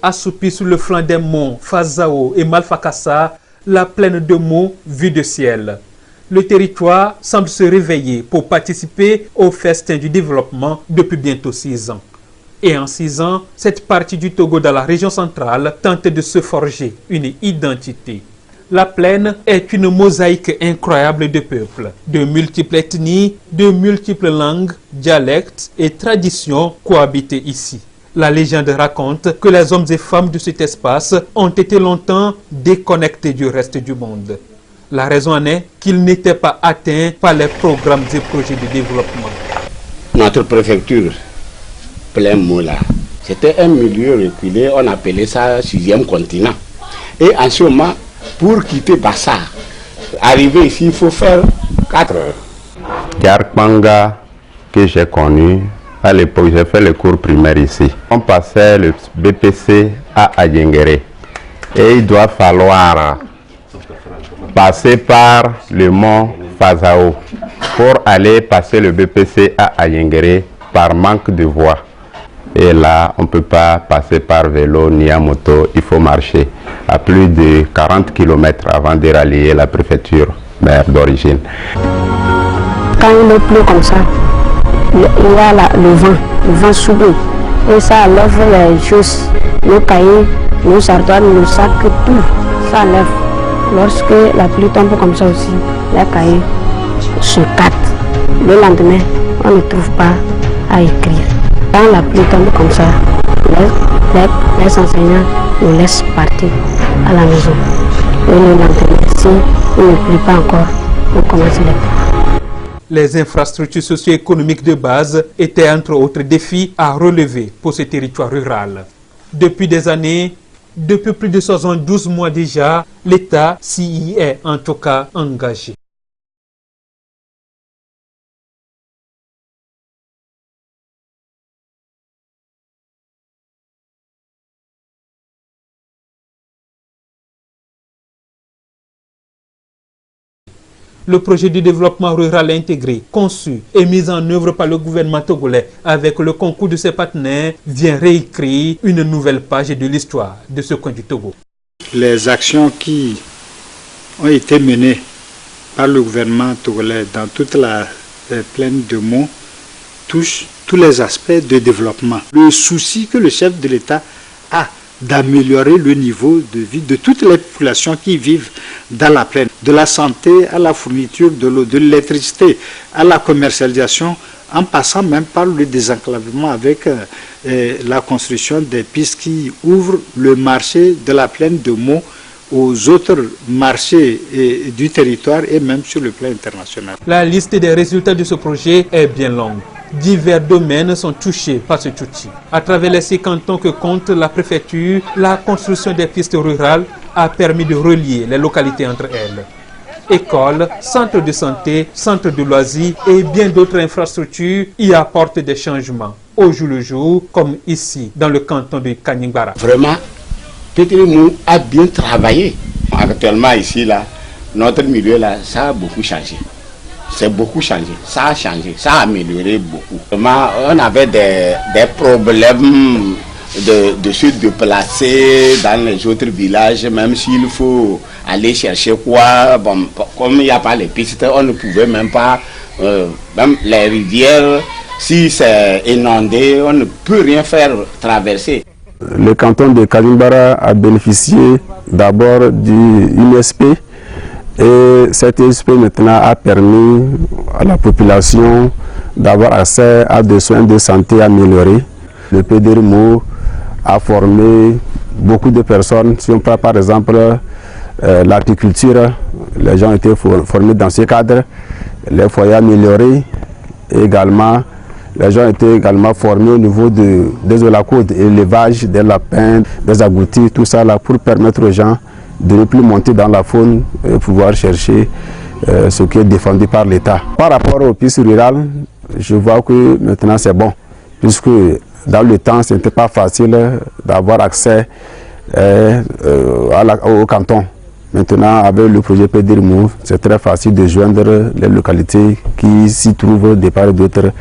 assoupie sur le flanc des monts Fazao et Malfakassa, la plaine de Mo vue de ciel. Le territoire semble se réveiller pour participer au festin du développement depuis bientôt 6 ans. Et en 6 ans, cette partie du Togo dans la région centrale tente de se forger une identité. La plaine est une mosaïque incroyable de peuples, de multiples ethnies, de multiples langues, dialectes et traditions cohabitent ici. La légende raconte que les hommes et femmes de cet espace ont été longtemps déconnectés du reste du monde. La raison en est qu'ils n'étaient pas atteints par les programmes et projets de développement. Notre préfecture, plein mot là, c'était un milieu reculé, on appelait ça 6e continent. Et en ce moment, pour quitter Bassar, arriver ici, il faut faire 4 heures. Yarkpanga, que j'ai connu, à l'époque, j'ai fait le cours primaire ici. On passait le BPC à Ayengere. Et il doit falloir passer par le mont Fazao pour aller passer le BPC à Ayengere par manque de voies. Et là, on ne peut pas passer par vélo ni à moto, il faut marcher à plus de 40 km avant de rallier la préfecture mère d'origine. Quand il pleut comme ça, il y a le vent soudain. Et ça lève les choses, nos cahiers, nos ardoises, nos sacs, tout. Ça lève. Lorsque la pluie tombe comme ça aussi, les cahiers se cassent. Le lendemain, on ne trouve pas à écrire. Quand la pluie tombe comme ça, les enseignants nous laissent partir à la maison. Et le lendemain, si il ne pleut pas encore, on commence les cours. Les infrastructures socio-économiques de base étaient entre autres défis à relever pour ce territoire rural. Depuis des années, depuis plus de 72 mois déjà, l'État s'y est en tout cas engagé. Le projet de développement rural intégré, conçu et mis en œuvre par le gouvernement togolais avec le concours de ses partenaires, vient réécrire une nouvelle page de l'histoire de ce coin du Togo. Les actions qui ont été menées par le gouvernement togolais dans toute la plaine de Mo touchent tous les aspects de développement. Le souci que le chef de l'État a d'améliorer le niveau de vie de toutes les populations qui vivent dans la plaine, de la santé à la fourniture de l'eau, de l'électricité, à la commercialisation, en passant même par le désenclavement avec la construction des pistes qui ouvrent le marché de la plaine de Mo aux autres marchés du territoire et même sur le plan international. La liste des résultats de ce projet est bien longue. Divers domaines sont touchés par ce outil. À travers les 6 cantons que compte la préfecture, la construction des pistes rurales a permis de relier les localités entre elles. Écoles, centres de santé, centres de loisirs et bien d'autres infrastructures y apportent des changements au jour le jour, comme ici dans le canton de Kanyigbara. Vraiment, Pétrimou a bien travaillé. Actuellement ici, là, notre milieu, là, ça a beaucoup changé. C'est beaucoup changé, ça a changé, ça a amélioré beaucoup. Vraiment, on avait des problèmes de se déplacer dans les autres villages, même s'il faut aller chercher quoi. Bon, comme il n'y a pas les pistes, on ne pouvait même pas, même les rivières, si c'est inondé, on ne peut rien faire traverser. Le canton de Kanyigbara a bénéficié d'abord du ISP. Et cet ISP maintenant a permis à la population d'avoir accès à des soins de santé améliorés. Le PDRMO a formé beaucoup de personnes. Si on prend par exemple l'agriculture, les gens ont été formés dans ce cadre. Les foyers améliorés également. Les gens ont été également formés au niveau des holacaudes, élevage des lapins, des agoutis, tout ça là pour permettre aux gens de ne plus monter dans la faune et pouvoir chercher ce qui est défendu par l'État. Par rapport aux pistes rurales, je vois que maintenant c'est bon, puisque dans le temps ce n'était pas facile d'avoir accès au canton. Maintenant, avec le projet PDRMO, c'est très facile de joindre les localités qui s'y trouvent de part et d'autre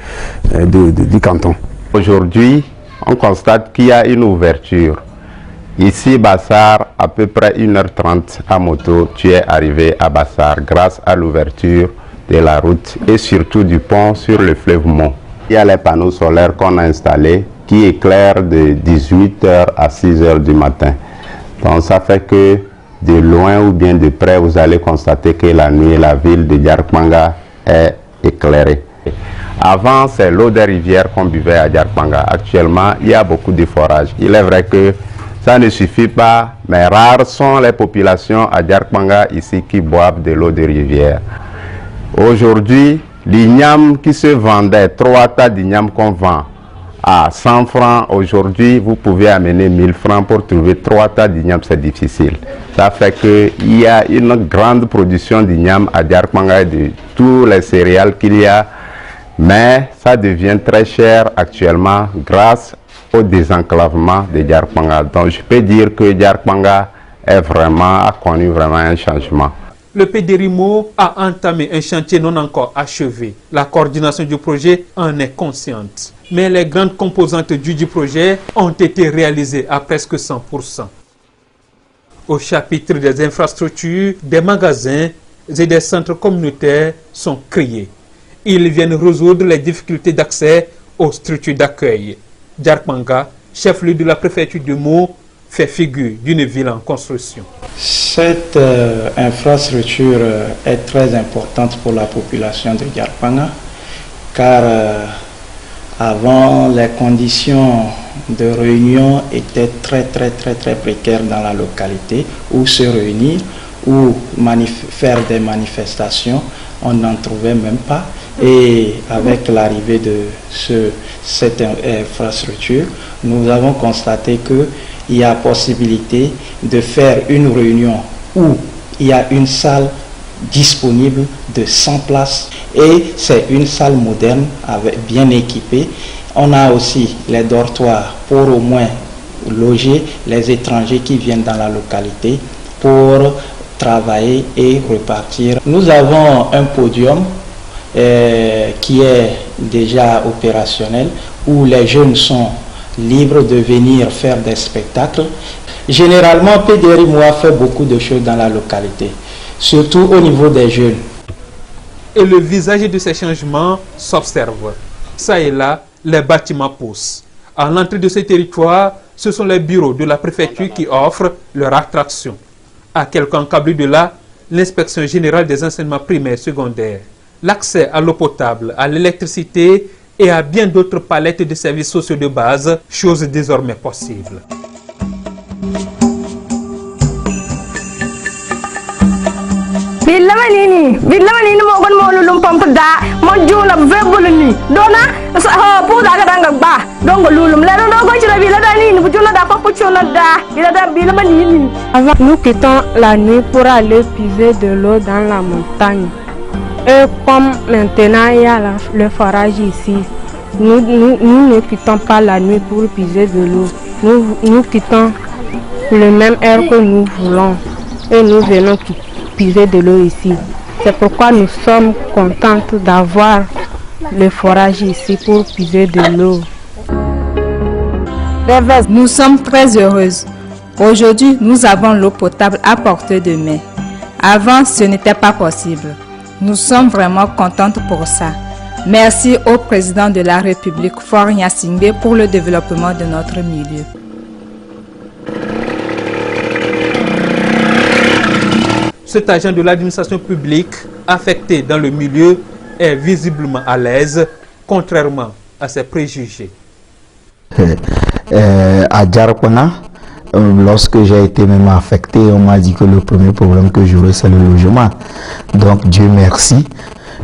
du canton. Aujourd'hui, on constate qu'il y a une ouverture Ici, Bassar, à peu près 1h30 à moto, tu es arrivé à Bassar grâce à l'ouverture de la route et surtout du pont sur le fleuve Mont. Il y a les panneaux solaires qu'on a installés qui éclairent de 18h à 6h du matin. Donc ça fait que de loin ou bien de près, vous allez constater que la nuit, la ville de Djarkmanga est éclairée. Avant, c'est l'eau des rivières qu'on buvait à Djarkmanga. Actuellement, il y a beaucoup de forages. Il est vrai que ça ne suffit pas, mais rares sont les populations à Djarkmanga ici qui boivent de l'eau des rivières. Aujourd'hui, l'igname qui se vendait, 3 tas d'igname qu'on vend à 100 francs, aujourd'hui, vous pouvez amener 1000 francs pour trouver 3 tas d'igname, c'est difficile. Ça fait qu'il y a une grande production d'igname à Djarkmanga et de tous les céréales qu'il y a, mais ça devient très cher actuellement grâce au désenclavement de Djarkmanga. Donc je peux dire que Djarkmanga a connu vraiment un changement. Le PDRIMO a entamé un chantier non encore achevé. La coordination du projet en est consciente. Mais les grandes composantes du projet ont été réalisées à presque 100%. Au chapitre des infrastructures, des magasins et des centres communautaires sont créés. Ils viennent résoudre les difficultés d'accès aux structures d'accueil. Djarkmanga, chef-lieu de la préfecture de Mo, fait figure d'une ville en construction. Cette infrastructure est très importante pour la population de Djarkmanga car avant les conditions de réunion étaient très précaires dans la localité, où se réunir, ou faire des manifestations, on n'en trouvait même pas. Et avec l'arrivée de cette infrastructure, nous avons constaté qu'il y a possibilité de faire une réunion où il y a une salle disponible de 100 places et c'est une salle moderne bien équipée. On a aussi les dortoirs pour au moins loger les étrangers qui viennent dans la localité pour travailler et repartir. Nous avons un podium qui est déjà opérationnel où les jeunes sont libres de venir faire des spectacles. Généralement, PDRIMO a fait beaucoup de choses dans la localité, surtout au niveau des jeunes. Et le visage de ces changements s'observe. Ça et là, les bâtiments poussent. À l'entrée de ce territoire, ce sont les bureaux de la préfecture qui offrent leur attraction. À quelques encablures de là, l'inspection générale des enseignements primaires et secondaires. L'accès à l'eau potable, à l'électricité et à bien d'autres palettes de services sociaux de base, chose désormais possible. Avant, nous quittons la nuit pour aller puiser de l'eau dans la montagne. Et comme maintenant il y a le forage ici, nous ne quittons pas la nuit pour puiser de l'eau. Nous quittons le même air que nous voulons et nous venons puiser de l'eau ici. C'est pourquoi nous sommes contents d'avoir le forage ici pour puiser de l'eau. Nous sommes très heureuses. Aujourd'hui, nous avons l'eau potable à portée de main. Avant, ce n'était pas possible. Nous sommes vraiment contentes pour ça. Merci au président de la République, Faure Gnassingbé, pour le développement de notre milieu. Cet agent de l'administration publique affecté dans le milieu est visiblement à l'aise, contrairement à ses préjugés. À Djarkmanga, lorsque j'ai été même affecté, on m'a dit que le premier problème que j'aurais, c'est le logement. Donc Dieu merci,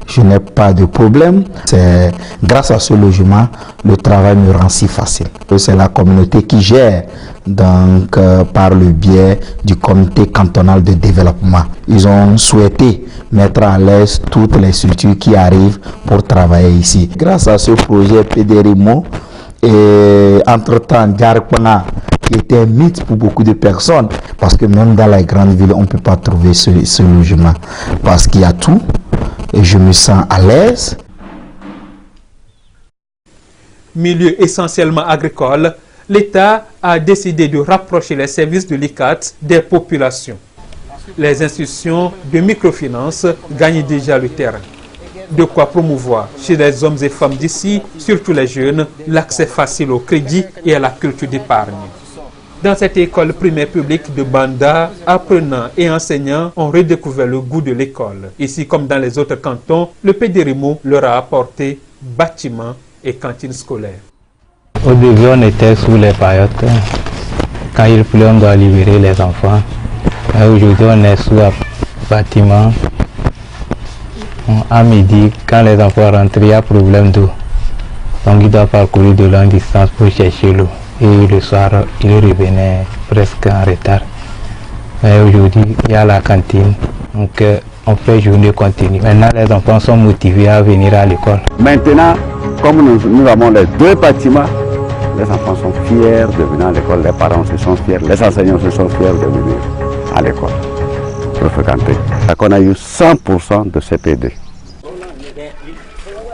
je n'ai pas de problème. C'est grâce à ce logement, le travail me rend si facile. C'est la communauté qui gère, donc par le biais du comité cantonal de développement. Ils ont souhaité mettre à l'aise toutes les structures qui arrivent pour travailler ici. Grâce à ce projet PDRIMO, et entre-temps Djarkmanga, qui était un mythe pour beaucoup de personnes, parce que même dans les grandes villes, on ne peut pas trouver ce logement, parce qu'il y a tout, et je me sens à l'aise. Milieu essentiellement agricole, l'État a décidé de rapprocher les services de l'ICAT des populations. Les institutions de microfinance gagnent déjà le terrain. De quoi promouvoir chez les hommes et femmes d'ici, surtout les jeunes, l'accès facile au crédit et à la culture d'épargne. Dans cette école primaire publique de Banda, apprenants et enseignants ont redécouvert le goût de l'école. Ici, comme dans les autres cantons, le PDRIMO leur a apporté bâtiments et cantines scolaires. Au début, on était sous les paillotes. Quand il pleut, on doit libérer les enfants. Aujourd'hui, on est sous un bâtiment. À midi, quand les enfants rentrent, il y a problème d'eau. Donc, ils doivent parcourir de longues distances pour chercher l'eau. Et le soir, il revenait presque en retard. Mais aujourd'hui, il y a la cantine. Donc, on fait journée continue. Maintenant, les enfants sont motivés à venir à l'école. Maintenant, comme nous avons les deux bâtiments, les enfants sont fiers de venir à l'école, les parents se sont fiers, les enseignants se sont fiers de venir à l'école pour fréquenter. Donc, on a eu 100% de CPD.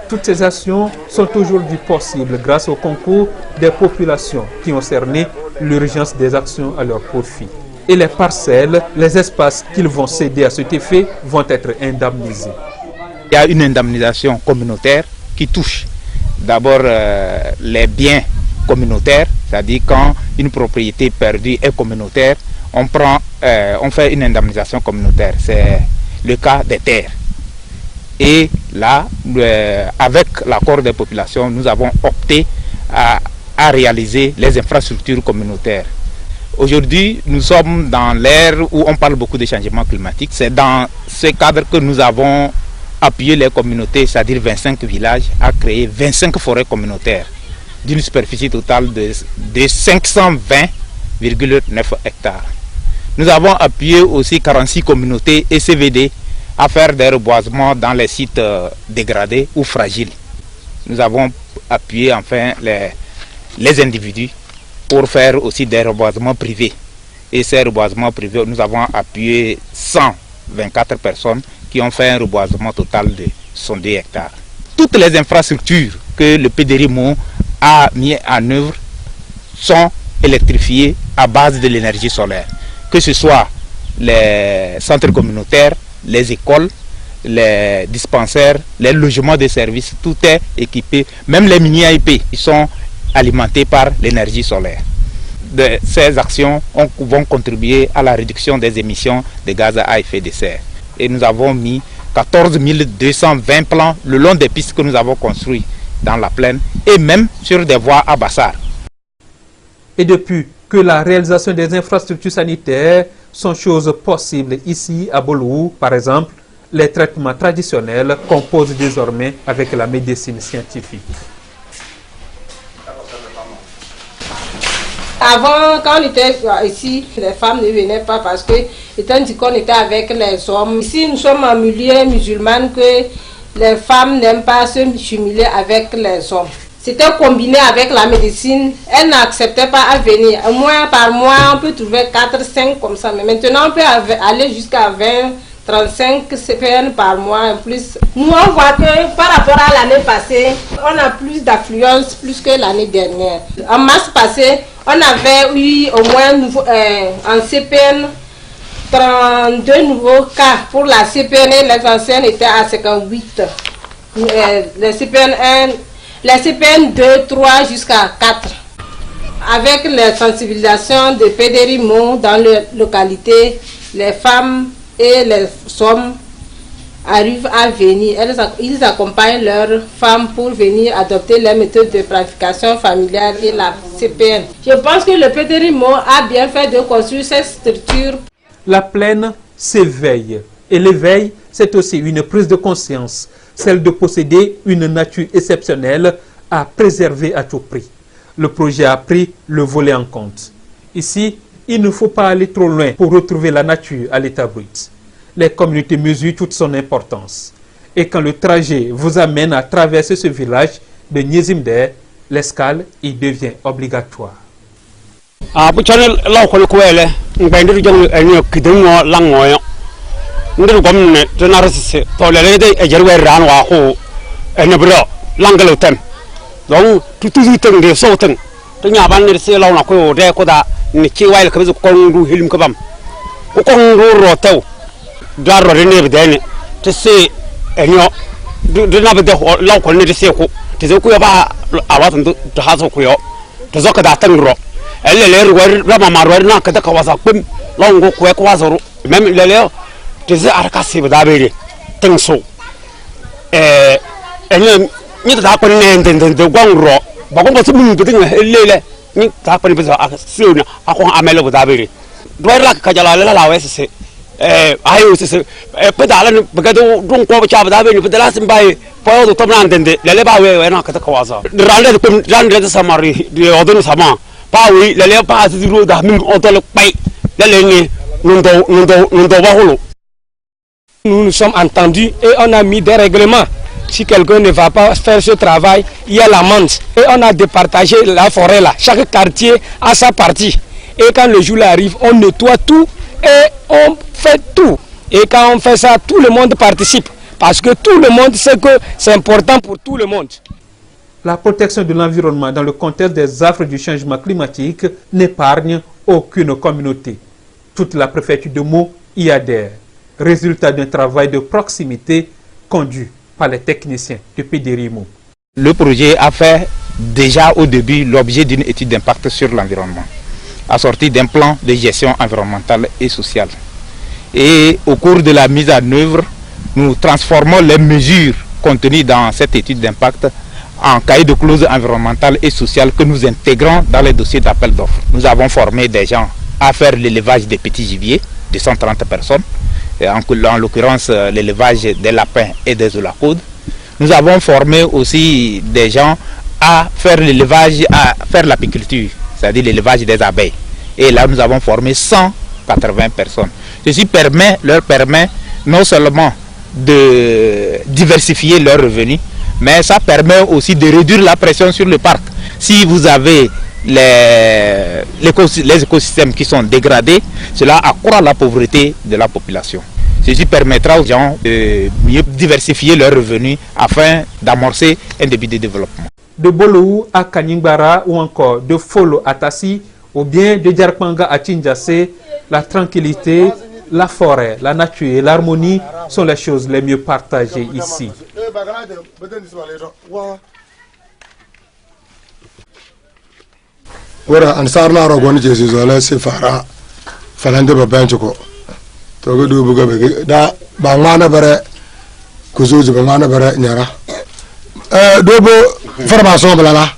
Toutes ces actions sont aujourd'hui possibles grâce au concours des populations qui ont cerné l'urgence des actions à leur profit. Et les parcelles, les espaces qu'ils vont céder à cet effet vont être indemnisés. Il y a une indemnisation communautaire qui touche d'abord les biens communautaires, c'est-à-dire quand une propriété perdue est communautaire, on fait une indemnisation communautaire. C'est le cas des terres. Et là, avec l'accord des populations, nous avons opté à réaliser les infrastructures communautaires. Aujourd'hui, nous sommes dans l'ère où on parle beaucoup de changement climatique. C'est dans ce cadre que nous avons appuyé les communautés, c'est-à-dire 25 villages, à créer 25 forêts communautaires d'une superficie totale de 520,9 hectares. Nous avons appuyé aussi 46 communautés et CVD à faire des reboisements dans les sites dégradés ou fragiles. Nous avons appuyé enfin les individus pour faire aussi des reboisements privés. Et ces reboisements privés, nous avons appuyé 124 personnes qui ont fait un reboisement total de 102 hectares. Toutes les infrastructures que le PDRIMO a mis en œuvre sont électrifiées à base de l'énergie solaire. Que ce soit les centres communautaires, les écoles, les dispensaires, les logements de services, tout est équipé. Même les mini-AIP, ils sont alimentés par l'énergie solaire. Ces actions vont contribuer à la réduction des émissions de gaz à effet de serre. Et nous avons mis 14 220 plans le long des pistes que nous avons construites dans la plaine et même sur des voies à Bassar. Et depuis que la réalisation des infrastructures sanitaires sont choses possibles ici à Bolou, par exemple, les traitements traditionnels composent désormais avec la médecine scientifique. Avant, quand on était ici, les femmes ne venaient pas parce que, étant dit qu'on était avec les hommes, ici nous sommes en milieu musulman que les femmes n'aiment pas se jumeler avec les hommes. C'était combiné avec la médecine, elles n'acceptaient pas à venir. Au moins par mois, on peut trouver 4, 5 comme ça, mais maintenant on peut aller jusqu'à 20, 35 CPN par mois en plus. Nous on voit que par rapport à l'année passée, on a plus d'affluence plus que l'année dernière. En mars passé, on avait eu au moins en CPN 32 nouveaux cas pour la CPN et les anciennes étaient à 58. Les CPN 1, les CPN 2, 3 jusqu'à 4. Avec les sensibilisations de PDRIMO dans les localités, les femmes et les hommes arrivent à venir. Ils accompagnent leurs femmes pour venir adopter les méthodes de planification familiale et la CPN. Je pense que le PDRIMO a bien fait de construire cette structure. La plaine s'éveille. Et l'éveil, c'est aussi une prise de conscience, celle de posséder une nature exceptionnelle à préserver à tout prix. Le projet a pris le volet en compte. Ici, il ne faut pas aller trop loin pour retrouver la nature à l'état brut. Les communautés mesurent toute son importance. Et quand le trajet vous amène à traverser ce village de Nyezimder, l'escale y devient obligatoire. Donc, tout to nya ban ne se law na ko de ko da ni ci wayl ko ko ndu hilim ko bam ko ndu rotew da ro ne be de ne to se enyo do na be de law ko ne de se ko te zo ku ya ba awatan to hazo ku yo to zo ka da tan ro elle le ro ba ma ro na ka da ka wasa pim law ngo ko ko wazoro même le le te ze arka se be da be re tan so enyo ni da ko ne de gwang ro ba ko so mun bitin lele ni ta ko ni bisa siu na ako amelo bu dabiri do la ka jala la wese ayo se pedala ni ba do dun ko ba cha ba dabiri pedala sim bai po do to nan dende lele ba we na ka ta kawaza rande ko rande de samari de odun sama pa wi lele pa ti ro da min o to le pai lele ni nundo ba holo. Nous nous sommes entendus et on a mis des règlements. Si quelqu'un ne va pas faire ce travail, il y a l'amende. Et on a départagé la forêt là. Chaque quartier a sa partie. Et quand le jour arrive, on nettoie tout et on fait tout. Et quand on fait ça, tout le monde participe. Parce que tout le monde sait que c'est important pour tout le monde. La protection de l'environnement dans le contexte des affres du changement climatique n'épargne aucune communauté. Toute la préfecture de Meaux y adhère. Résultat d'un travail de proximité conduit par les techniciens de PDRIMO. Le projet a fait déjà au début l'objet d'une étude d'impact sur l'environnement, assortie d'un plan de gestion environnementale et sociale. Et au cours de la mise en œuvre, nous transformons les mesures contenues dans cette étude d'impact en cahier de clauses environnementales et sociales que nous intégrons dans les dossiers d'appel d'offres. Nous avons formé des gens à faire l'élevage des petits gibiers, de 130 personnes, en l'occurrence l'élevage des lapins et des oulacoudes. Nous avons formé aussi des gens à faire l'élevage, à faire l'apiculture, c'est-à-dire l'élevage des abeilles. Et là, nous avons formé 180 personnes. Ceci leur permet non seulement de diversifier leurs revenus, mais ça permet aussi de réduire la pression sur le parc. Si vous avez les écosystèmes qui sont dégradés, cela accroît la pauvreté de la population. Ceci permettra aux gens de mieux diversifier leurs revenus afin d'amorcer un début de développement. De Bolou à Kaningbara ou encore de Folo à Tassi ou bien de Djarpanga à Tindjassé, la tranquillité, la forêt, la nature et l'harmonie sont les choses les mieux partagées ici. Wara ansar na rogon je si zola si fara falande ba benchko to go du buga be da ba ngana bare kuzuji ba ngana bare nyara do bo formation bala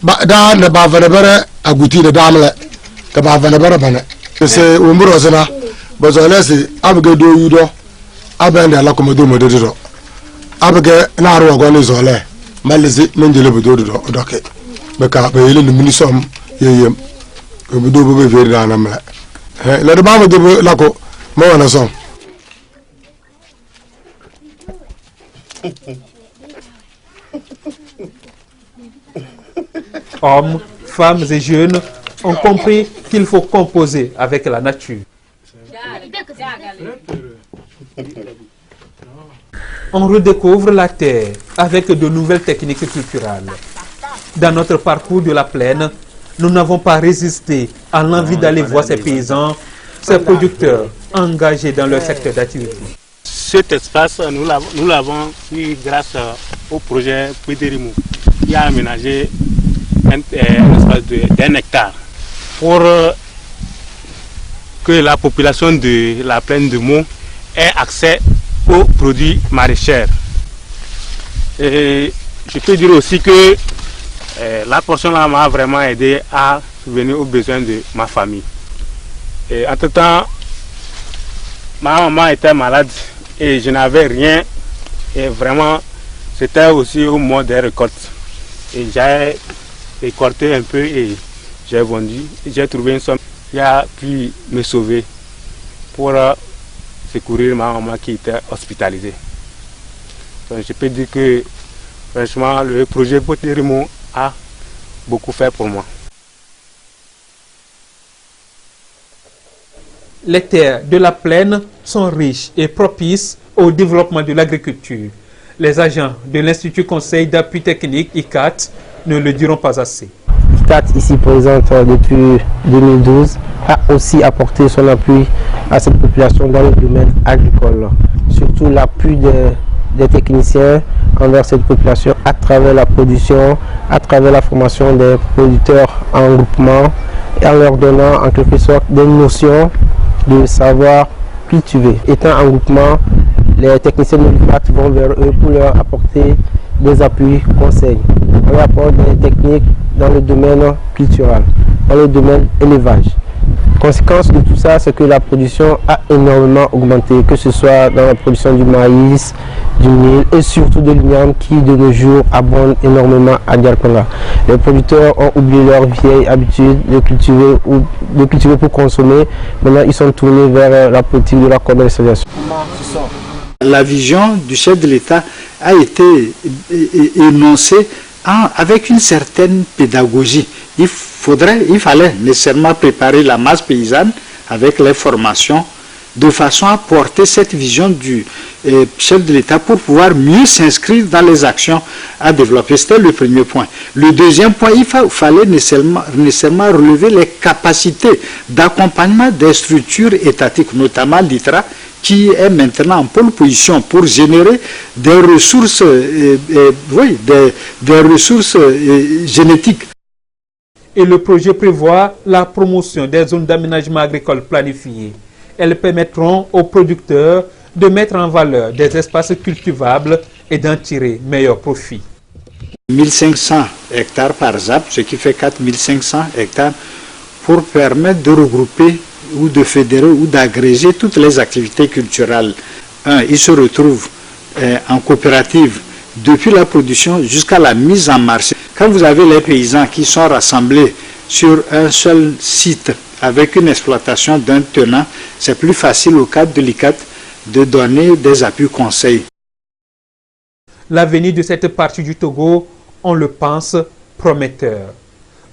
ba da ne ba fa bare aguti de damle ka ba fa bare bana se umuro sana ba zola si abge do yudo abende la komodo mododo abge na rogon zola malizi menjele bodo do doke be ka be yele ministom yeyem ko do bo be na namla le do ba do la ko mo wana son. Hommes, femmes et jeunes ont compris qu'il faut composer avec la nature. On redécouvre la terre avec de nouvelles techniques culturelles. Dans notre parcours de la plaine, nous n'avons pas résisté à l'envie d'aller voir ces paysans, ces producteurs engagés dans leur secteur d'activité. Cet espace, nous l'avons eu grâce au projet PDRIMO, qui a aménagé un espace d'1 hectare pour que la population de la plaine de Meaux ait accès aux produits maraîchers. Et je peux dire aussi que la portion m'a vraiment aidé à subvenir aux besoins de ma famille. Et entre-temps, ma maman était malade et je n'avais rien. Et vraiment, c'était aussi au moment des récoltes. Et j'ai récolté un peu et j'ai vendu. J'ai trouvé une somme qui a pu me sauver pour secourir ma maman qui était hospitalisée. Donc, je peux dire que franchement, le projet PDRIMO a beaucoup fait pour moi. Les terres de la plaine sont riches et propices au développement de l'agriculture. Les agents de l'Institut Conseil d'appui technique ICAT ne le diront pas assez. l'ICAT ici présente depuis 2012 a aussi apporté son appui à cette population dans le domaine agricole. Surtout l'appui des techniciens envers cette population à travers la production, à travers la formation des producteurs en groupement et en leur donnant en quelque sorte des notions de savoir cultiver. Étant en groupement, les techniciens de l'ICAT vont vers eux pour leur apporter des appuis, conseils. On leur apporte des techniques dans le domaine culturel, dans le domaine élevage. Conséquence de tout ça, c'est que la production a énormément augmenté, que ce soit dans la production du maïs, du mil et surtout de l'igname qui de nos jours abonde énormément à Diarkonga. Les producteurs ont oublié leur vieille habitude de cultiver pour consommer. Maintenant, ils sont tournés vers la politique de la commercialisation. La vision du chef de l'État a été énoncée avec une certaine pédagogie. Il fallait nécessairement préparer la masse paysanne avec les formations de façon à porter cette vision du chef de l'État pour pouvoir mieux s'inscrire dans les actions à développer. C'était le premier point. Le deuxième point, il fallait nécessairement relever les capacités d'accompagnement des structures étatiques, notamment l'ITRA, qui est maintenant en pole position pour générer des ressources, des ressources génétiques. Et le projet prévoit la promotion des zones d'aménagement agricole planifiées. Elles permettront aux producteurs de mettre en valeur des espaces cultivables et d'en tirer meilleur profit. 1500 hectares par ZAP, ce qui fait 4500 hectares pour permettre de regrouper ou de fédérer ou d'agréger toutes les activités culturelles. Ils se retrouvent en coopérative depuis la production jusqu'à la mise en marché. Quand vous avez les paysans qui sont rassemblés sur un seul site avec une exploitation d'un tenant, c'est plus facile au cadre de l'ICAT de donner des appuis conseils. L'avenir de cette partie du Togo, on le pense, prometteur.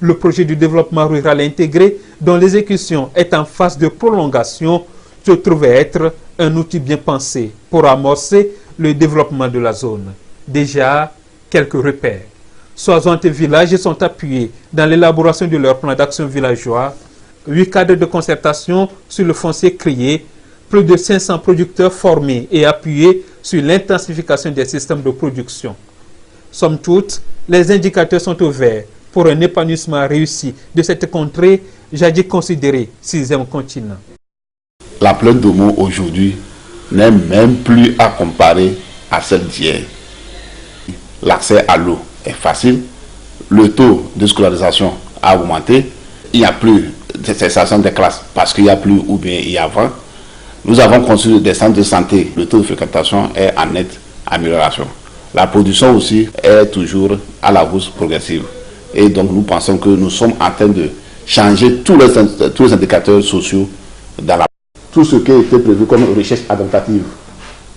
Le projet du développement rural intégré, dont l'exécution est en phase de prolongation, se trouve être un outil bien pensé pour amorcer le développement de la zone. Déjà, quelques repères. 60 villages sont appuyés dans l'élaboration de leur plan d'action villageois, 8 cadres de concertation sur le foncier créé, plus de 500 producteurs formés et appuyés sur l'intensification des systèmes de production. Somme toute, les indicateurs sont au vert pour un épanouissement réussi de cette contrée, jadis considérée 6e continent. La plaine de Mo aujourd'hui n'est même plus à comparer à celle d'hier. L'accès à l'eau est facile, le taux de scolarisation a augmenté, il n'y a plus de cessation des classes parce qu'il n'y a plus ou bien il y a 20. Nous avons construit des centres de santé, le taux de fréquentation est en nette amélioration. La production aussi est toujours à la hausse progressive. Et donc nous pensons que nous sommes en train de changer tous les indicateurs sociaux dans la... Tout ce qui a été prévu comme recherche adaptative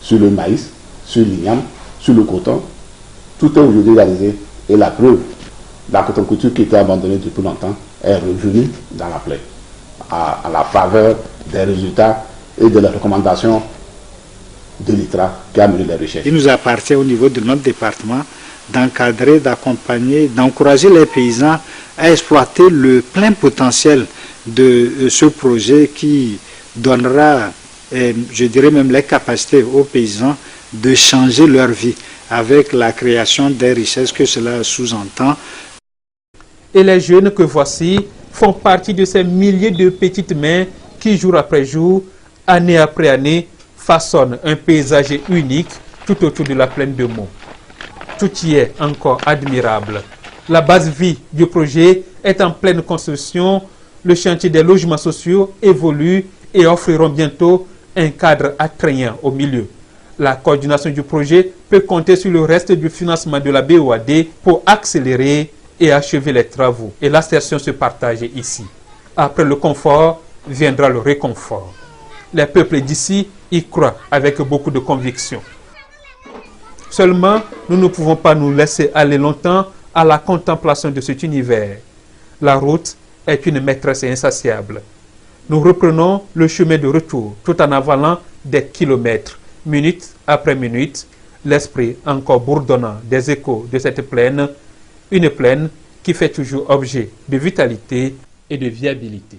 sur le maïs, sur l'igname, sur le coton, tout est aujourd'hui réalisé. Et la preuve, la cotonculture qui était abandonnée depuis longtemps est revenue dans la plaie, à la faveur des résultats et de la recommandation de l'ITRA qui a mené les recherches. Il nous appartient au niveau de notre département d'encadrer, d'accompagner, d'encourager les paysans à exploiter le plein potentiel de ce projet qui donnera, je dirais même les capacités aux paysans de changer leur vie avec la création des richesses que cela sous-entend. Et les jeunes que voici font partie de ces milliers de petites mains qui, jour après jour, année après année, façonnent un paysage unique tout autour de la plaine de Mo. Tout y est encore admirable. La base vie du projet est en pleine construction. Le chantier des logements sociaux évolue et offriront bientôt un cadre attrayant au milieu. La coordination du projet peut compter sur le reste du financement de la BOAD pour accélérer et achever les travaux. Et la station se partage ici. Après le confort, viendra le réconfort. Les peuples d'ici y croient avec beaucoup de conviction. Seulement, nous ne pouvons pas nous laisser aller longtemps à la contemplation de cet univers. La route est une maîtresse insatiable. Nous reprenons le chemin de retour tout en avalant des kilomètres, minute après minute, l'esprit encore bourdonnant des échos de cette plaine, une plaine qui fait toujours objet de vitalité et de viabilité.